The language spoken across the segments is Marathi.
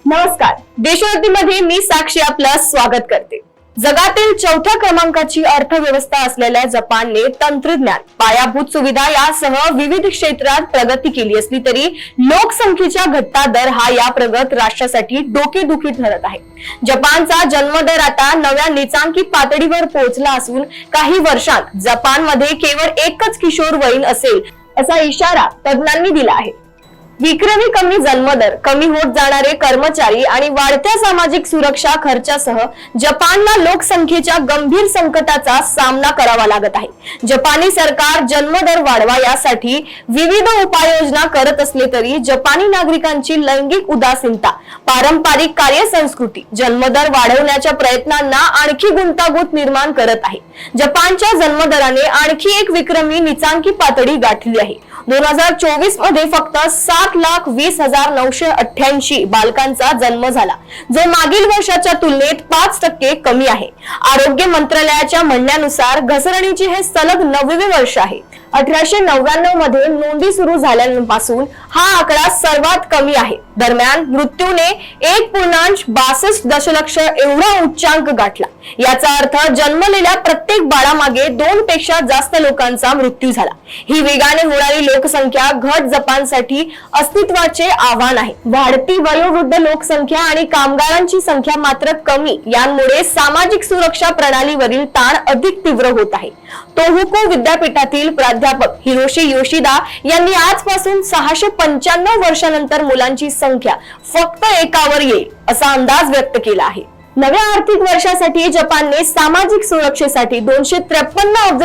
नमस्कार, देशोन्नतीमध्ये मी साक्षी आपलं स्वागत करते। जगातील चौथ्या क्रमांकाची अर्थव्यवस्था असलेल्या जपानने तंत्रज्ञान, पायाभूत सुविधा यासह विविध क्षेत्रात प्रगती केली असली तरी लोकसंख्येचा घटता दर हा या प्रगत राष्ट्रासाठी डोकेदुखी ठरत आहे। जपानचा जन्मदर आता नव्या नीचांकी पातळीवर पोहोचला असून काही वर्षांत जपानमध्ये केवळ एकच किशोरवयीन असेल असा इशारा तज्ञांनी दिला आहे। विक्रमी कमी जन्मदर, कमी होत जाणारे कर्मचारी आणि वाढत्या सामाजिक सुरक्षा खर्चासह जपानला लोकसंख्येच्या गंभीर संकटाचा सामना करावा लागत आहे। जपानी सरकार जन्मदर वाढवा यासाठी विविध उपाययोजना करत असले तरी जपानी नागरिकांची लैंगिक उदासीनता, पारंपरिक कार्यसंस्कृती जन्मदर वाढवण्याच्या प्रयत्नांना आणखी गुंतागुंत निर्माण करत आहे। जपानच्या जन्मदराने आणखी एक विक्रमी नीचांकी पातळी गाठली आहे। 2024 मध्ये फक्त 7,20,988 बालकांचा जन्म झाला, जो मागील वर्षाच्या तुलनेत 5% कमी आहे। आरोग्य मंत्रालयाच्या म्हणण्यानुसार घसरणीचे हे सलग 9वे वर्ष आहे। 1899 मध्ये नोंदी सुरू झाल्यापासून हा आकडा सर्वात कमी आहे। दरम्यान मृत्यूने 1.62 दशलक्ष एवढा उच्चांक गाठला। याचा अर्थ जन्मलेल्या प्रत्येक बाळामागे 2 पेक्षा जास्त लोकांचा मृत्यू झाला। ही वेगाने होणारी लोकसंख्या घट जपानसाठी अस्तित्वाचे आव्हान आहे। वाढती वयोवृद्ध लोकसंख्या आणि कामगारांची संख्या मात्र कमी यांमुळे सामाजिक सुरक्षा प्रणालीवरील ताण अधिक तीव्र होत आहे। तोहोको विद्यापीठातील प्राध्यापक हिरोशी योशिदा यांनी आजपासून 695 वर्षांनंतर मुलांची संख्या फक्त 1वर येईल असा अंदाज व्यक्त केला आहे। नव्या आर्थिक वर्षासाठी जपानने सामाजिक सुरक्षेसाठी $253 अब्ज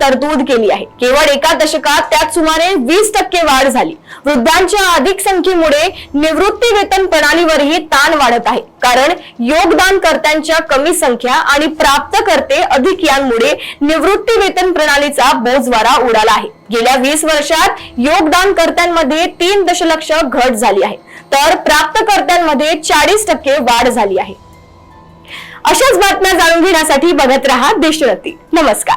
तरतूद केली आहे। केवळ एका दशकात त्यात सुमारे 20% वाढ झाली। वृद्धांच्या अधिक संख्येमुळे निवृत्ती वेतन प्रणालीवरही ताण वाढत आहे, कारण योगदानकर्त्यांच्या कमी संख्या आणि प्राप्तकर्ते अधिक यांमुळे निवृत्ती वेतन प्रणालीचा बोजवारा उडाला आहे। गेल्या 20 वर्षात योगदानकर्त्यांमध्ये 3 दशलक्ष घट झाली आहे, तर प्राप्तकर्त्यांमध्ये 40% वाढ झाली आहे। अशाच बातम्या जाणून घेण्यासाठी बघत रहा देशोन्नती। नमस्कार।